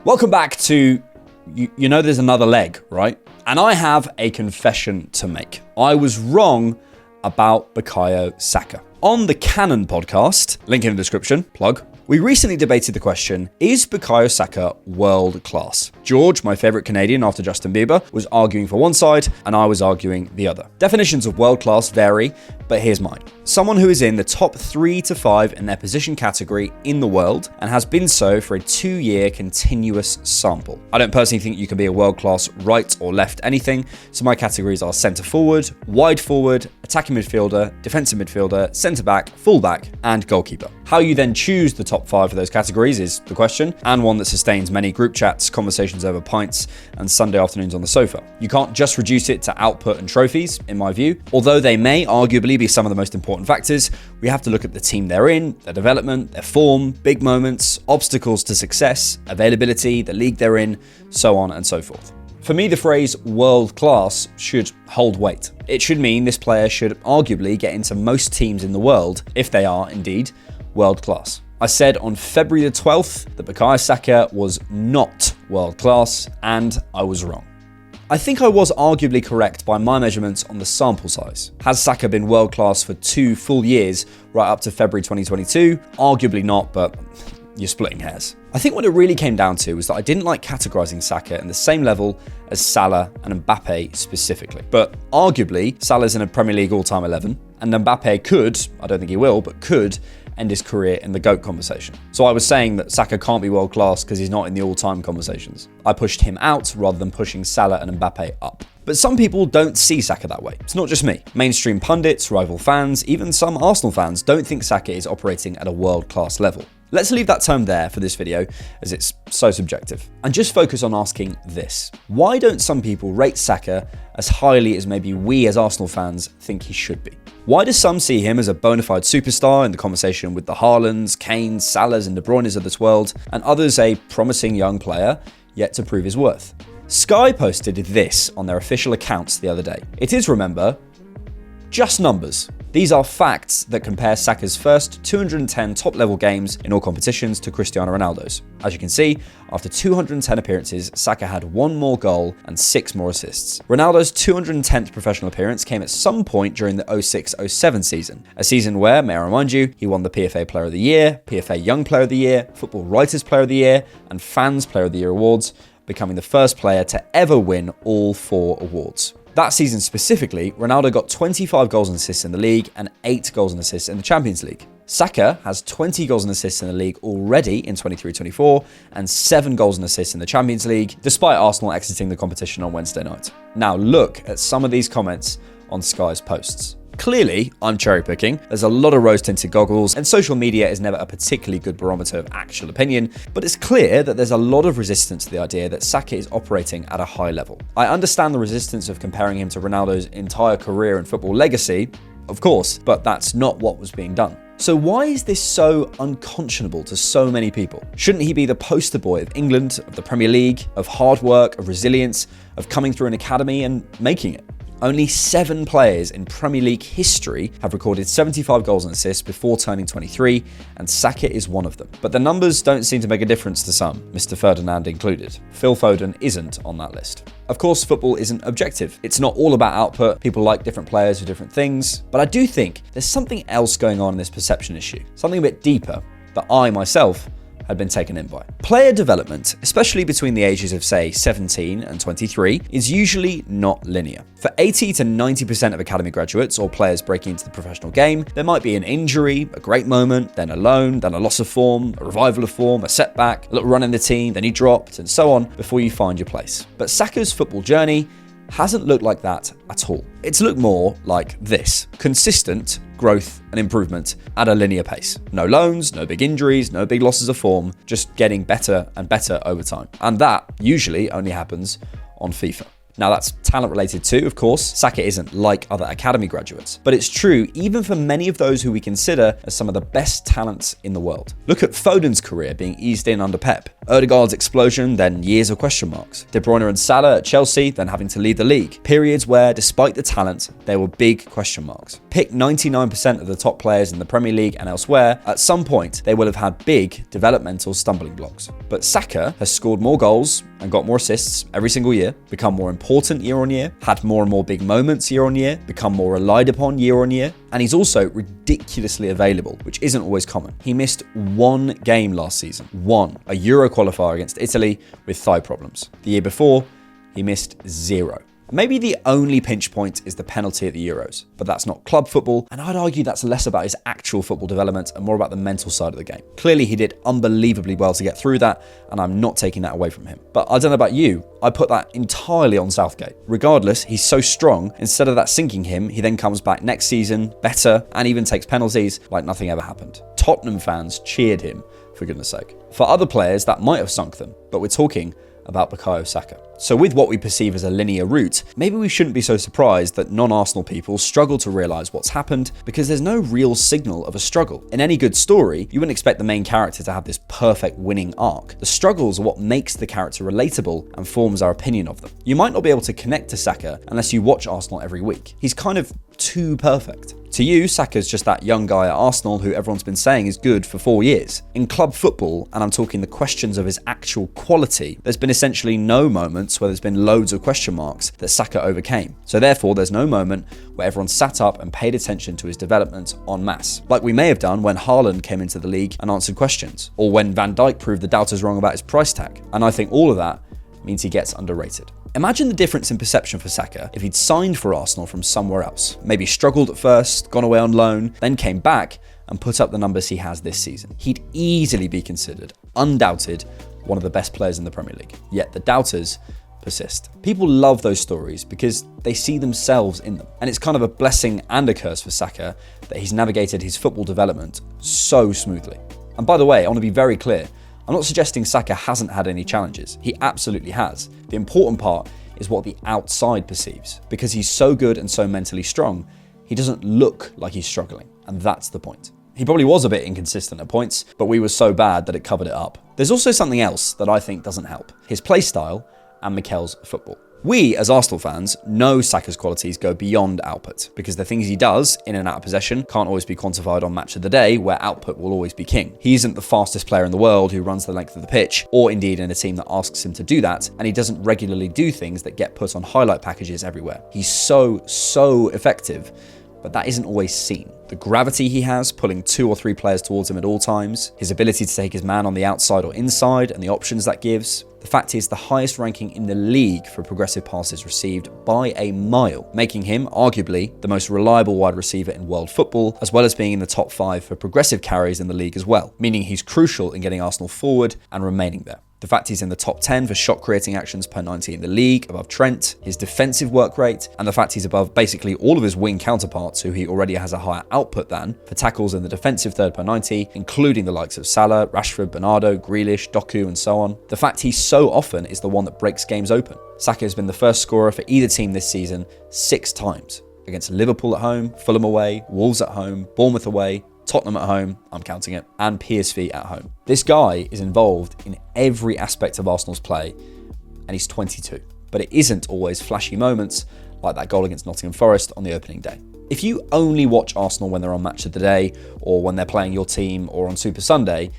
Welcome back to, you know there's another leg, right? And I have a confession to make. I was wrong about Bukayo Saka. On the Canon podcast, link in the description, plug, we recently debated the question, is Bukayo Saka world class? George, my favourite Canadian after Justin Bieber, was arguing for one side and I was arguing the other. Definitions of world class vary, but here's mine. Someone who is in the top 3 to 5 in their position category in the world and has been so for a 2-year continuous sample. I don't personally think you can be a world class right or left anything, so my categories are centre forward, wide forward, attacking midfielder, defensive midfielder, centre back, full back, and goalkeeper. How you then choose the top 5 of those categories is the question, and one that sustains many group chats, conversations over pints, and Sunday afternoons on the sofa. You can't just reduce it to output and trophies, in my view. Although they may arguably be some of the most important factors, we have to look at the team they're in, their development, their form, big moments, obstacles to success, availability, the league they're in, so on and so forth. For me, the phrase world class should hold weight. It should mean this player should arguably get into most teams in the world, if they are indeed world class. I said on February the 12th that Bukayo Saka was not world class, and I was wrong. I think I was arguably correct by my measurements on the sample size. Has Saka been world class for 2 full years, right up to February 2022? Arguably not, but you're splitting hairs. I think what it really came down to was that I didn't like categorizing Saka in the same level as Salah and Mbappe specifically. But arguably, Salah's in a Premier League all-time 11, and Mbappe could, I don't think he will, but could end his career in the GOAT conversation. So I was saying that Saka can't be world class because he's not in the all-time conversations. I pushed him out rather than pushing Salah and Mbappe up. But some people don't see Saka that way. It's not just me. Mainstream pundits, rival fans, even some Arsenal fans don't think Saka is operating at a world-class level. Let's leave that term there for this video, as it's so subjective, and just focus on asking this. Why don't some people rate Saka as highly as maybe we as Arsenal fans think he should be? Why do some see him as a bona fide superstar in the conversation with the Haalands, Kanes, Salahs and De Bruynes of this world, and others a promising young player yet to prove his worth? Sky posted this on their official accounts the other day. It is, remember, just numbers. These are facts that compare Saka's first 210 top-level games in all competitions to Cristiano Ronaldo's. As you can see, after 210 appearances, Saka had 1 more goal and 6 more assists. Ronaldo's 210th professional appearance came at some point during the 06-07 season, a season where, may I remind you, he won the PFA Player of the Year, PFA Young Player of the Year, Football Writers Player of the Year, and Fans Player of the Year awards, becoming the first player to ever win all 4 awards. That season specifically, Ronaldo got 25 goals and assists in the league and 8 goals and assists in the Champions League. Saka has 20 goals and assists in the league already in 23-24 and 7 goals and assists in the Champions League, despite Arsenal exiting the competition on Wednesday night. Now look at some of these comments on Sky's posts. Clearly, I'm cherry picking, there's a lot of rose-tinted goggles, and social media is never a particularly good barometer of actual opinion, but it's clear that there's a lot of resistance to the idea that Saka is operating at a high level. I understand the resistance of comparing him to Ronaldo's entire career and football legacy, of course, but that's not what was being done. So why is this so unconscionable to so many people? Shouldn't he be the poster boy of England, of the Premier League, of hard work, of resilience, of coming through an academy and making it? Only 7 players in Premier League history have recorded 75 goals and assists before turning 23, and Saka is one of them. But the numbers don't seem to make a difference to some, Mr. Ferdinand included. Phil Foden isn't on that list. Of course, football isn't objective. It's not all about output. People like different players for different things. But I do think there's something else going on in this perception issue, something a bit deeper that I myself had been taken in by. Player development, especially between the ages of, say, 17 and 23, is usually not linear. For 80 to 90% of academy graduates or players breaking into the professional game, there might be an injury, a great moment, then a loan, then a loss of form, a revival of form, a setback, a little run in the team, then you dropped, and so on before you find your place. But Saka's football journey hasn't looked like that at all. It's looked more like this: consistent growth and improvement at a linear pace. No loans, no big injuries, no big losses of form, just getting better and better over time. And that usually only happens on FIFA. Now that's talent related too, of course. Saka isn't like other academy graduates, but it's true even for many of those who we consider as some of the best talents in the world. Look at Foden's career being eased in under Pep, Odegaard's explosion, then years of question marks, De Bruyne and Salah at Chelsea, then having to lead the league, periods where despite the talent, there were big question marks. Pick 99% of the top players in the Premier League and elsewhere, at some point they will have had big developmental stumbling blocks. But Saka has scored more goals and got more assists every single year, become more important year on year, had more and more big moments year on year, become more relied upon year on year, and he's also ridiculously available, which isn't always common. He missed one game last season, a Euro qualifier against Italy with thigh problems. The year before, he missed 0. Maybe the only pinch point is the penalty at the Euros, but that's not club football, and I'd argue that's less about his actual football development and more about the mental side of the game. Clearly, he did unbelievably well to get through that, and I'm not taking that away from him. But I don't know about you, I put that entirely on Southgate. Regardless, he's so strong, instead of that sinking him, he then comes back next season, better, and even takes penalties like nothing ever happened. Tottenham fans cheered him, for goodness sake. For other players, that might have sunk them, but we're talking about Bukayo Saka. So with what we perceive as a linear route, maybe we shouldn't be so surprised that non-Arsenal people struggle to realise what's happened because there's no real signal of a struggle. In any good story, you wouldn't expect the main character to have this perfect winning arc. The struggles are what makes the character relatable and forms our opinion of them. You might not be able to connect to Saka unless you watch Arsenal every week. He's kind of too perfect. To you, Saka's just that young guy at Arsenal who everyone's been saying is good for 4 years. In club football, and I'm talking the questions of his actual quality, there's been essentially no moments where there's been loads of question marks that Saka overcame. So therefore, there's no moment where everyone sat up and paid attention to his development en masse, like we may have done when Haaland came into the league and answered questions, or when Van Dijk proved the doubters wrong about his price tag. And I think all of that means he gets underrated. Imagine the difference in perception for Saka if he'd signed for Arsenal from somewhere else. Maybe struggled at first, gone away on loan, then came back and put up the numbers he has this season. He'd easily be considered, undoubted, one of the best players in the Premier League. Yet the doubters persist. People love those stories because they see themselves in them. And it's kind of a blessing and a curse for Saka that he's navigated his football development so smoothly. And by the way, I want to be very clear. I'm not suggesting Saka hasn't had any challenges. He absolutely has. The important part is what the outside perceives. Because he's so good and so mentally strong, he doesn't look like he's struggling. And that's the point. He probably was a bit inconsistent at points, but we were so bad that it covered it up. There's also something else that I think doesn't help. His play style and Mikel's football. We, as Arsenal fans, know Saka's qualities go beyond output, because the things he does in and out of possession can't always be quantified on match of the day, where output will always be king. He isn't the fastest player in the world who runs the length of the pitch, or indeed in a team that asks him to do that, and he doesn't regularly do things that get put on highlight packages everywhere. He's so effective, but that isn't always seen. The gravity he has, pulling 2 or 3 players towards him at all times, his ability to take his man on the outside or inside, and the options that gives. The fact is the highest ranking in the league for progressive passes received by a mile, making him arguably the most reliable wide receiver in world football, as well as being in the top 5 for progressive carries in the league as well, meaning he's crucial in getting Arsenal forward and remaining there. The fact he's in the top 10 for shot creating actions per 90 in the league, above Trent, his defensive work rate, and the fact he's above basically all of his wing counterparts who he already has a higher output than, for tackles in the defensive third per 90, including the likes of Salah, Rashford, Bernardo, Grealish, Doku, and so on. The fact he so often is the one that breaks games open. Saka has been the first scorer for either team this season 6 times, against Liverpool at home, Fulham away, Wolves at home, Bournemouth away, Tottenham at home, I'm counting it, and PSV at home. This guy is involved in every aspect of Arsenal's play, and he's 22. But it isn't always flashy moments like that goal against Nottingham Forest on the opening day. If you only watch Arsenal when they're on Match of the Day, or when they're playing your team, or on Super Sunday,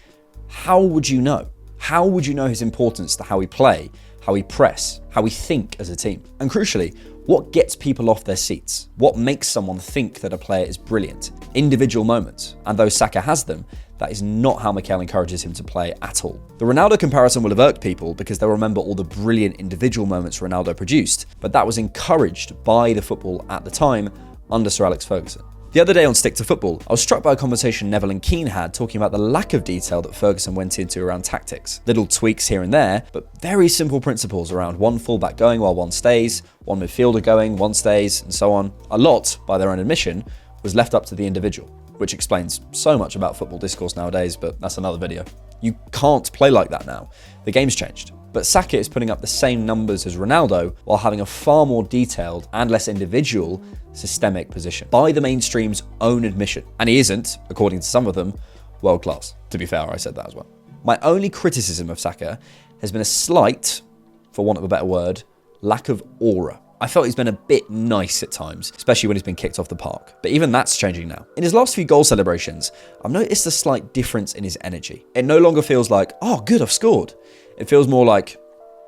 how would you know? How would you know his importance to how we play, how we press, how we think as a team? And crucially, what gets people off their seats? What makes someone think that a player is brilliant? Individual moments. And though Saka has them, that is not how Mikel encourages him to play at all. The Ronaldo comparison will have irked people because they'll remember all the brilliant individual moments Ronaldo produced, but that was encouraged by the football at the time under Sir Alex Ferguson. The other day on Stick to Football, I was struck by a conversation Neville and Keane had talking about the lack of detail that Ferguson went into around tactics. Little tweaks here and there, but very simple principles around one fullback going while one stays, one midfielder going, one stays, and so on. A lot, by their own admission, was left up to the individual, which explains so much about football discourse nowadays, but that's another video. You can't play like that now. The game's changed. But Saka is putting up the same numbers as Ronaldo while having a far more detailed and less individual systemic position, by the mainstream's own admission. And he isn't, according to some of them, world class. To be fair, I said that as well. My only criticism of Saka has been a slight, for want of a better word, lack of aura. I felt he's been a bit nice at times, especially when he's been kicked off the park. But even that's changing now. In his last few goal celebrations, I've noticed a slight difference in his energy. It no longer feels like, oh, good, I've scored. It feels more like,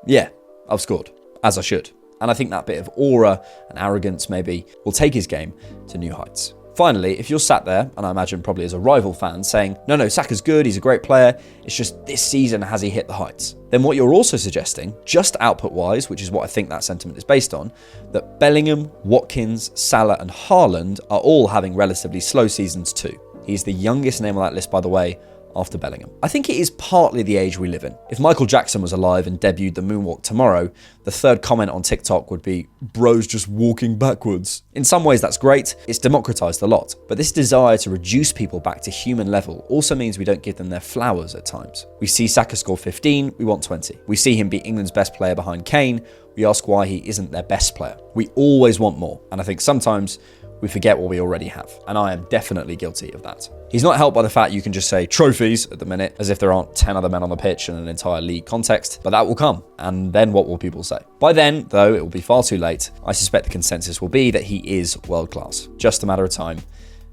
yeah, I've scored, as I should. And I think that bit of aura and arrogance maybe will take his game to new heights. Finally, if you're sat there, and I imagine probably as a rival fan, saying, no, Saka's good, he's a great player, it's just this season has he hit the heights, then what you're also suggesting, just output-wise, which is what I think that sentiment is based on, that Bellingham, Watkins, Salah and Haaland are all having relatively slow seasons too. He's the youngest name on that list, by the way, after Bellingham. I think it is partly the age we live in. If Michael Jackson was alive and debuted the moonwalk tomorrow, the third comment on TikTok would be, bro's just walking backwards. In some ways that's great, it's democratized a lot, but this desire to reduce people back to human level also means we don't give them their flowers at times. We see Saka score 15, we want 20. We see him be England's best player behind Kane, we ask why he isn't their best player. We always want more, and I think sometimes we forget what we already have, and I am definitely guilty of that. He's not helped by the fact you can just say trophies at the minute, as if there aren't 10 other men on the pitch in an entire league context, but that will come, and then what will people say? By then, though, it will be far too late. I suspect the consensus will be that he is world class. Just a matter of time.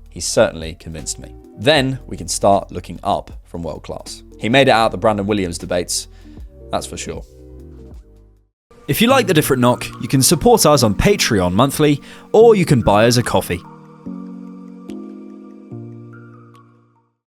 He's certainly convinced me. Then we can start looking up from world class. He made it out of the Brandon Williams debates, that's for sure. If you like The Different Knock, you can support us on Patreon monthly, or you can buy us a coffee.